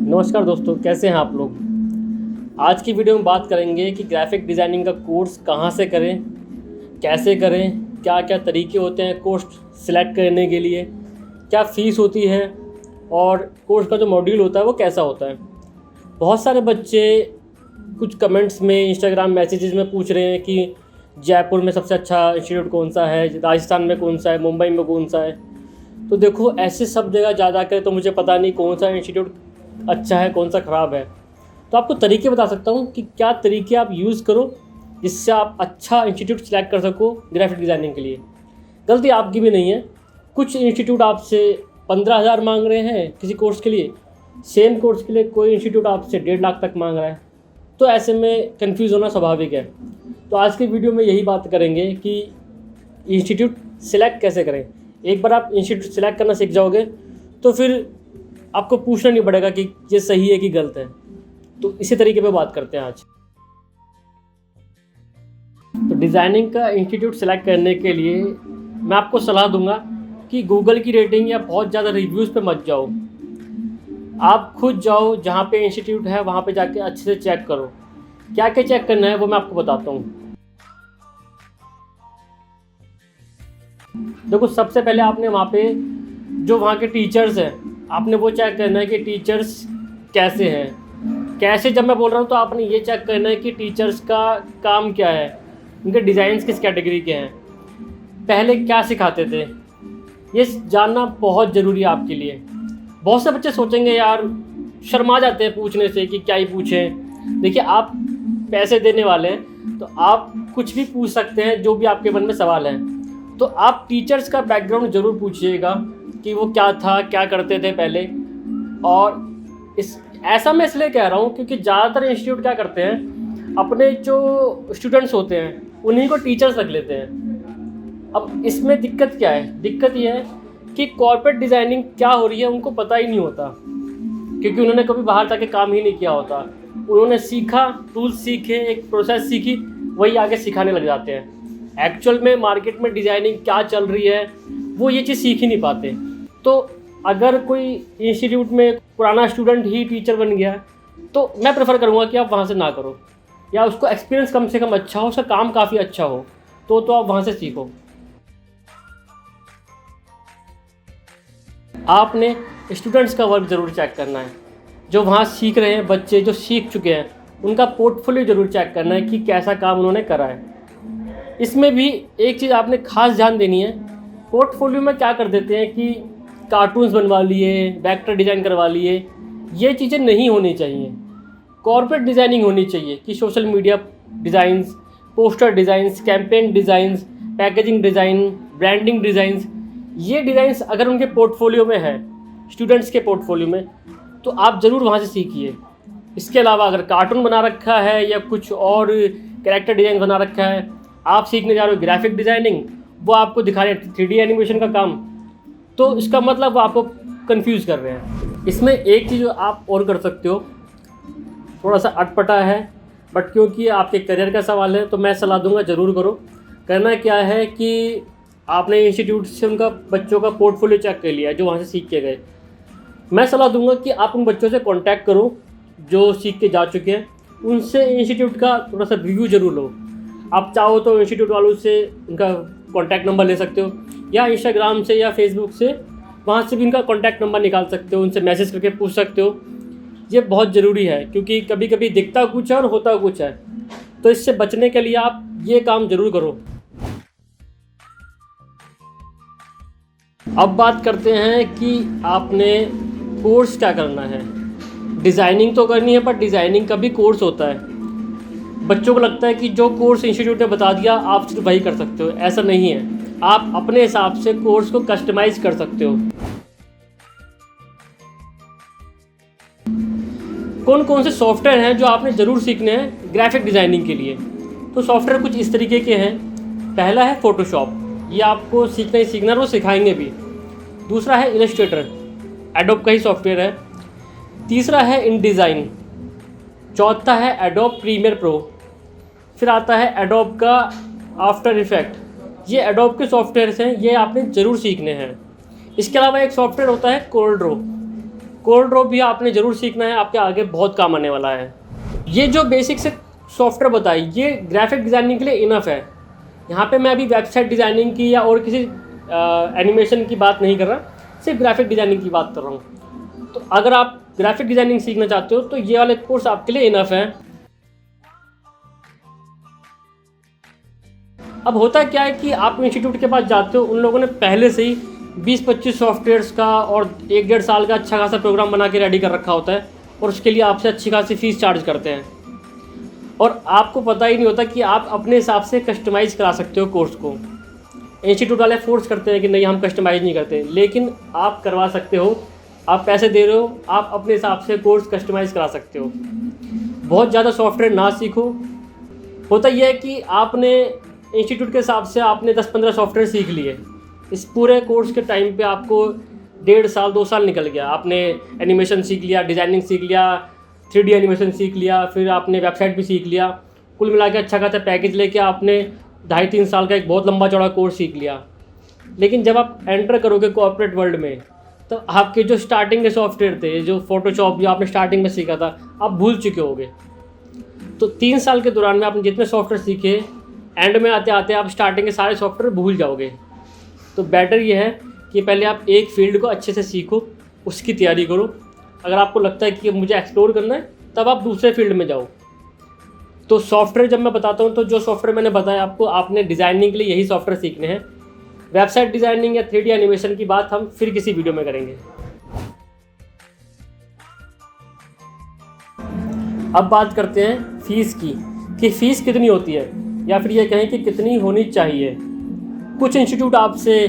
नमस्कार दोस्तों, कैसे हैं आप लोग। आज की वीडियो में बात करेंगे कि ग्राफिक डिज़ाइनिंग का कोर्स कहाँ से करें, कैसे करें, क्या क्या तरीके होते हैं कोर्स सिलेक्ट करने के लिए, क्या फ़ीस होती है और कोर्स का जो मॉड्यूल होता है वो कैसा होता है। बहुत सारे बच्चे कुछ कमेंट्स में, इंस्टाग्राम मैसेजेस में पूछ रहे हैं कि जयपुर में सबसे अच्छा इंस्टीट्यूट कौन सा है, राजस्थान में कौन सा है, मुंबई में कौन सा है। तो देखो, ऐसे सब जगह ज़्यादा कर तो मुझे पता नहीं कौन सा इंस्टीट्यूट अच्छा है कौन सा ख़राब है। तो आपको तरीके बता सकता हूँ कि क्या तरीके आप यूज़ करो जिससे आप अच्छा इंस्टीट्यूट सेलेक्ट कर सको ग्राफिक डिज़ाइनिंग के लिए। गलती आपकी भी नहीं है। कुछ इंस्टीट्यूट आपसे 15,000 मांग रहे हैं किसी कोर्स के लिए, सेम कोर्स के लिए कोई इंस्टीट्यूट आपसे 1.5 लाख तक मांग रहा है। तो ऐसे में कन्फ्यूज़ होना स्वाभाविक है। तो आज की वीडियो में यही बात करेंगे कि इंस्टीट्यूट सेलेक्ट कैसे करें। एक बार आप इंस्टीट्यूट सेलेक्ट करना सीख जाओगे तो फिर आपको पूछना नहीं पड़ेगा कि ये सही है कि गलत है। तो इसी तरीके पे बात करते हैं आज। तो डिज़ाइनिंग का इंस्टीट्यूट सेलेक्ट करने के लिए मैं आपको सलाह दूंगा कि गूगल की रेटिंग या बहुत ज़्यादा रिव्यूज़ पे मत जाओ। आप खुद जाओ, जहाँ पे इंस्टीट्यूट है वहाँ पे जाके अच्छे से चेक करो। क्या क्या चेक करना है वो मैं आपको बताता हूँ। देखो, सबसे पहले आपने वहाँ पे जो वहाँ के टीचर्स हैं, आपने वो चेक करना है कि टीचर्स कैसे हैं। कैसे जब मैं बोल रहा हूँ तो आपने ये चेक करना है कि टीचर्स का काम क्या है, उनके डिज़ाइंस किस कैटेगरी के हैं, पहले क्या सिखाते थे। ये जानना बहुत ज़रूरी है आपके लिए। बहुत से बच्चे सोचेंगे यार, शर्मा जाते हैं पूछने से कि क्या ही पूछें। देखिए, आप पैसे देने वाले हैं तो आप कुछ भी पूछ सकते हैं, जो भी आपके मन में सवाल है। तो आप टीचर्स का बैकग्राउंड ज़रूर पूछिएगा कि वो क्या था, क्या करते थे पहले। और ऐसा मैं इसलिए कह रहा हूँ क्योंकि ज़्यादातर इंस्टीट्यूट क्या करते हैं, अपने जो स्टूडेंट्स होते हैं उन्हीं को टीचर्स रख लेते हैं। अब इसमें दिक्कत क्या है? दिक्कत ये है कि कॉर्पोरेट डिज़ाइनिंग क्या हो रही है उनको पता ही नहीं होता, क्योंकि उन्होंने कभी बाहर जाके काम ही नहीं किया होता। उन्होंने सीखा, टूल्स सीखे, एक प्रोसेस सीखी, वही आगे सिखाने लग जाते हैं। एक्चुअल में मार्केट में डिज़ाइनिंग क्या चल रही है वो ये चीज़ सीख ही नहीं पाते। तो अगर कोई इंस्टीट्यूट में पुराना स्टूडेंट ही टीचर बन गया तो मैं प्रेफर करूँगा कि आप वहाँ से ना करो, या उसको एक्सपीरियंस कम से कम अच्छा हो, उसका काम काफ़ी अच्छा हो तो आप वहाँ से सीखो। आपने स्टूडेंट्स का वर्क ज़रूर चेक करना है। जो वहाँ सीख रहे हैं बच्चे, जो सीख चुके हैं, उनका पोर्टफोलियो ज़रूर चेक करना है कि कैसा काम उन्होंने करा है। इसमें भी एक चीज़ आपने खास ध्यान देनी है। पोर्टफोलियो में क्या कर देते हैं कि कार्टून्स बनवा लिए, वेक्टर डिज़ाइन करवा लिए। ये चीज़ें नहीं होनी चाहिए। कॉर्पोरेट डिज़ाइनिंग होनी चाहिए कि social media designs, poster designs, campaign designs, packaging design, branding designs. ये डिज़ाइंस अगर उनके पोर्टफोलियो में है, स्टूडेंट्स के पोर्टफोलियो में, तो आप ज़रूर वहाँ से सीखिए। इसके अलावा अगर कार्टून बना रखा है या कुछ और कैरेक्टर डिज़ाइन बना रखा है, आप सीखने जा रहे हो ग्राफिक डिज़ाइनिंग, वो आपको दिखा रहे हैं 3D एनिमेशन का काम, तो इसका मतलब वो आपको कंफ्यूज कर रहे हैं। इसमें एक चीज़ आप और कर सकते हो, थोड़ा सा अटपटा है बट क्योंकि आपके करियर का सवाल है तो मैं सलाह दूंगा ज़रूर करो। करना क्या है कि आपने इंस्टीट्यूट से उनका बच्चों का पोर्टफोलियो चेक कर लिया जो वहाँ से सीख के गए। मैं सलाह दूंगा कि आप उन बच्चों से कांटेक्ट करो जो सीख के जा चुके हैं, उनसे इंस्टीट्यूट का थोड़ा सा रिव्यू ज़रूर लो। आप चाहो तो इंस्टीट्यूट वालों से उनका कॉन्टैक्ट नंबर ले सकते हो, या इंस्टाग्राम से या फेसबुक से, वहाँ से भी उनका कॉन्टैक्ट नंबर निकाल सकते हो, उनसे मैसेज करके पूछ सकते हो। ये बहुत ज़रूरी है क्योंकि कभी कभी दिखता कुछ है और होता कुछ है। तो इससे बचने के लिए आप ये काम ज़रूर करो। अब बात करते हैं कि आपने कोर्स क्या करना है। डिज़ाइनिंग तो करनी है, पर डिज़ाइनिंग का भी कोर्स होता है। बच्चों को लगता है कि जो कोर्स इंस्टीट्यूट ने बता दिया आप सिर्फ वही कर सकते हो। ऐसा नहीं है, आप अपने हिसाब से कोर्स को कस्टमाइज कर सकते हो। कौन कौन से सॉफ्टवेयर हैं जो आपने ज़रूर सीखने हैं ग्राफिक डिज़ाइनिंग के लिए। तो सॉफ्टवेयर कुछ इस तरीके के हैं। पहला है फोटोशॉप, ये आपको सीखना ही सीखना, वो सिखाएंगे भी। दूसरा है इलस्ट्रेटर, एडोब का ही सॉफ्टवेयर है। तीसरा है InDesign। चौथा है एडोब प्रीमियर प्रो। फिर आता है एडोब का आफ्टर इफेक्ट। ये एडोब के सॉफ्टवेयर्स हैं, ये आपने ज़रूर सीखने हैं। इसके अलावा एक सॉफ्टवेयर होता है कोरल कोड ड्रॉ भी आपने ज़रूर सीखना है, आपके आगे बहुत काम आने वाला है। ये जो बेसिक से सॉफ्टवेयर बताई ये ग्राफिक डिज़ाइनिंग के लिए इनफ है। यहाँ पे मैं अभी वेबसाइट डिज़ाइनिंग की या और किसी एनिमेशन की बात नहीं कर रहा, सिर्फ ग्राफिक डिज़ाइनिंग की बात कर रहा हूँ। तो अगर आप ग्राफिक डिज़ाइनिंग सीखना चाहते हो तो ये वाले कोर्स आपके लिए इनफ है। अब होता क्या है कि आप इंस्टीट्यूट के पास जाते हो, उन लोगों ने पहले से ही 20-25 सॉफ्टवेयर्स का और 1-1.5 साल का अच्छा खासा प्रोग्राम बना के रेडी कर रखा होता है और उसके लिए आपसे अच्छी खासी फीस चार्ज करते हैं और आपको पता ही नहीं होता कि आप अपने हिसाब से कस्टमाइज़ करा सकते हो कोर्स को। इंस्टीट्यूट वाले फोर्स करते हैं कि नहीं हम कस्टमाइज़ नहीं करते, लेकिन आप करवा सकते हो। आप पैसे दे रहे हो, आप अपने हिसाब से कोर्स कस्टमाइज़ करा सकते हो। बहुत ज़्यादा सॉफ्टवेयर ना सीखो। होता यह है कि आपने इंस्टीट्यूट के हिसाब से आपने 10-15 सॉफ्टवेयर सीख लिए, इस पूरे कोर्स के टाइम पे आपको 1.5 साल 2 साल निकल गया। आपने एनिमेशन सीख लिया, डिज़ाइनिंग सीख लिया, 3D एनिमेशन सीख लिया, फिर आपने वेबसाइट भी सीख लिया। कुल मिला के अच्छा खासा पैकेज लेके आपने 2.5-3 साल का एक बहुत लंबा चौड़ा कोर्स सीख लिया। लेकिन जब आप एंटर करोगे कॉर्पोरेट वर्ल्ड में तो आपके जो स्टार्टिंग के सॉफ्टवेयर थे, जो फ़ोटोशॉप जो आपने स्टार्टिंग में सीखा था, आप भूल चुके होगे। तो 3 साल के दौरान में आपने जितने सॉफ्टवेयर सीखे, एंड में आते आते आप स्टार्टिंग के सारे सॉफ्टवेयर भूल जाओगे। तो बेटर ये है कि पहले आप एक फील्ड को अच्छे से सीखो, उसकी तैयारी करो। अगर आपको लगता है कि मुझे एक्सप्लोर करना है तब आप दूसरे फील्ड में जाओ। तो सॉफ्टवेयर जब मैं बताता हूँ तो जो सॉफ्टवेयर मैंने बताया आपको, आपने डिज़ाइनिंग के लिए यही सॉफ्टवेयर सीखने हैं। वेबसाइट डिज़ाइनिंग या 3D एनिमेशन की बात हम फिर किसी वीडियो में करेंगे। अब बात करते हैं फ़ीस की, कि फ़ीस कितनी होती है, या फिर ये कहें कि कितनी होनी चाहिए। कुछ इंस्टीट्यूट आपसे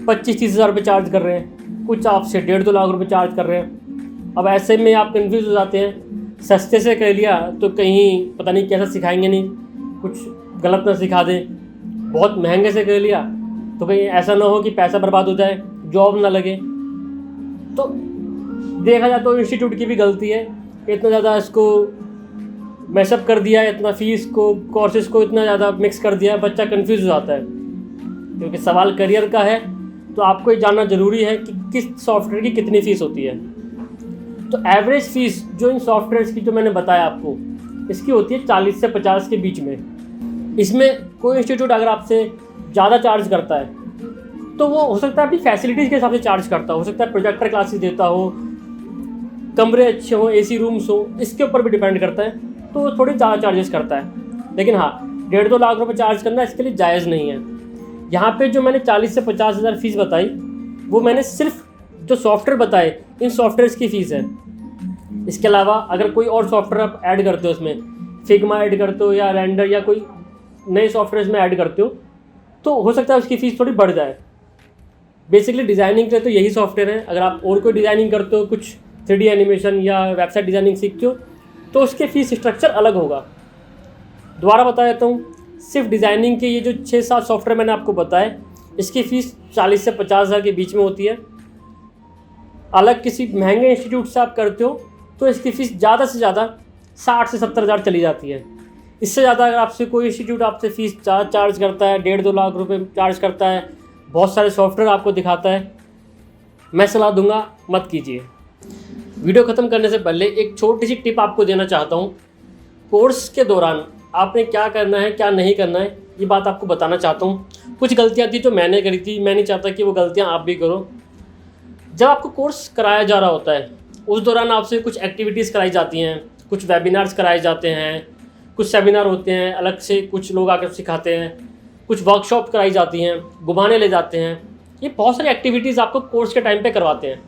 25-30 हज़ार रुपये चार्ज कर रहे हैं, कुछ आपसे 1.5-2 लाख रुपये चार्ज कर रहे हैं। अब ऐसे में आप कन्फ्यूज़ हो जाते हैं। सस्ते से कर लिया तो कहीं पता नहीं कैसा सिखाएंगे, नहीं कुछ गलत ना सिखा दें। बहुत महंगे से कर लिया तो कहीं ऐसा ना हो कि पैसा बर्बाद हो जाए, जॉब ना लगे। तो देखा जाए तो इंस्टीट्यूट की भी गलती है, इतना ज़्यादा इसको मैशअप कर दिया है, इतना फ़ीस को, कोर्सेज को इतना ज़्यादा मिक्स कर दिया है, बच्चा कंफ्यूज हो जाता है। क्योंकि सवाल करियर का है तो आपको ये जानना ज़रूरी है कि किस सॉफ्टवेयर की कितनी फ़ीस होती है। तो एवरेज फ़ीस जो इन सॉफ्टवेयर्स की जो मैंने बताया आपको, इसकी होती है 40 से 50 के बीच में। इसमें कोई इंस्टीट्यूट अगर आपसे ज़्यादा चार्ज करता है तो वो हो सकता है अपनी फैसिलिटीज़ के हिसाब से चार्ज करता हो सकता है प्रोजेक्टर क्लासेस देता हो, कमरे अच्छे हो, AC रूम्स हो, इसके ऊपर भी डिपेंड करता है, तो वो थोड़ी ज़्यादा चार्जेस करता है। लेकिन हाँ, 1.5-2 लाख रुपये चार्ज करना इसके लिए जायज़ नहीं है। यहाँ पे जो मैंने 40 से 50 हज़ार फ़ीस बताई, वो मैंने सिर्फ जो सॉफ्टवेयर बताए इन सॉफ्टवेयर्स की फ़ीस है। इसके अलावा अगर कोई और सॉफ्टवेयर आप ऐड करते हो, उसमें फिग्मा ऐड करते हो या रेंडर या कोई नए सॉफ्टवेयर में ऐड करते हो, तो हो सकता है उसकी फ़ीस थोड़ी बढ़ जाए। बेसिकली डिज़ाइनिंग के लिए तो यही सॉफ्टवेयर है। अगर आप और कोई डिज़ाइनिंग करते हो, कुछ 3D एनिमेशन या वेबसाइट डिज़ाइनिंग सीखते हो, तो उसके फ़ीस स्ट्रक्चर अलग होगा। दोबारा बता देता हूँ, सिर्फ डिज़ाइनिंग के ये जो 6-7 सॉफ्टवेयर मैंने आपको बताए, इसकी फ़ीस 40 से 50 हज़ार के बीच में होती है। अलग किसी महंगे इंस्टीट्यूट से आप करते हो तो इसकी फ़ीस ज़्यादा से ज़्यादा 60 से 70 हज़ार चली जाती है। इससे ज़्यादा अगर आपसे कोई इंस्टीट्यूट आपसे फ़ीस चार्ज करता है, 1.5-2 लाख रुपये चार्ज करता है, बहुत सारे सॉफ्टवेयर आपको दिखाता है, मैं सलाह दूंगा मत कीजिए। वीडियो ख़त्म करने से पहले एक छोटी सी टिप आपको देना चाहता हूँ। कोर्स के दौरान आपने क्या करना है, क्या नहीं करना है, ये बात आपको बताना चाहता हूँ। कुछ गलतियाँ थी जो मैंने करी थी, मैं नहीं चाहता कि वो गलतियाँ आप भी करो। जब आपको कोर्स कराया जा रहा होता है उस दौरान आपसे कुछ एक्टिविटीज़ कराई जाती हैं, कुछ वेबिनार्स कराए जाते हैं, कुछ सेमिनार होते हैं, अलग से कुछ लोग आकर सिखाते हैं, कुछ वर्कशॉप कराई जाती हैं, घुमाने ले जाते हैं। ये बहुत सारी एक्टिविटीज़ आपको कोर्स के टाइम पे करवाते हैं।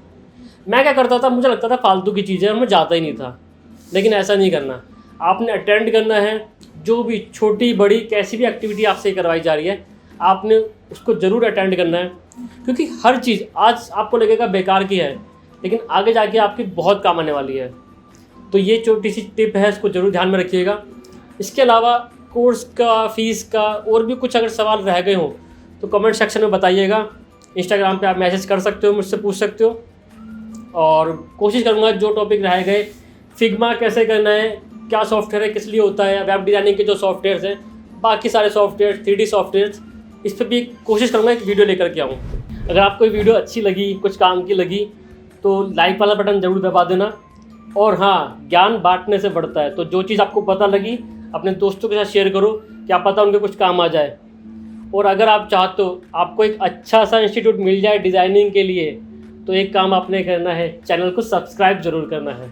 मैं क्या करता था, मुझे लगता था फालतू की चीज़ें, मैं जाता ही नहीं था। लेकिन ऐसा नहीं करना, आपने अटेंड करना है। जो भी छोटी बड़ी कैसी भी एक्टिविटी आपसे करवाई जा रही है, आपने उसको ज़रूर अटेंड करना है। क्योंकि हर चीज़ आज आपको लगेगा बेकार की है, लेकिन आगे जाके आपकी बहुत काम आने वाली है। तो ये छोटी सी टिप है, इसको ज़रूर ध्यान में रखिएगा। इसके अलावा कोर्स का, फ़ीस का और भी कुछ अगर सवाल रह गए हो तो कमेंट सेक्शन में बताइएगा। इंस्टाग्राम पे आप मैसेज कर सकते हो, मुझसे पूछ सकते हो, और कोशिश करूँगा जो टॉपिक रह गए, फिग्मा कैसे करना है, क्या सॉफ्टवेयर है, किस लिए होता है, वेब डिज़ाइनिंग के जो सॉफ्टवेयर्स हैं, बाकी सारे सॉफ्टवेयर, 3D सॉफ्टवेयर्स, इस पर भी कोशिश करूँगा एक वीडियो लेकर के आऊँ। अगर आपको ये वीडियो अच्छी लगी, कुछ काम की लगी, तो लाइक वाला बटन ज़रूर दबा देना। और हाँ, ज्ञान बांटने से बढ़ता है, तो जो चीज़ आपको पता लगी अपने दोस्तों के साथ शेयर करो, क्या पता उनके कुछ काम आ जाए। और अगर आप चाहते हो आपको एक अच्छा सा इंस्टीट्यूट मिल जाए डिज़ाइनिंग के लिए, तो एक काम आपने करना है, चैनल को सब्सक्राइब ज़रूर करना है।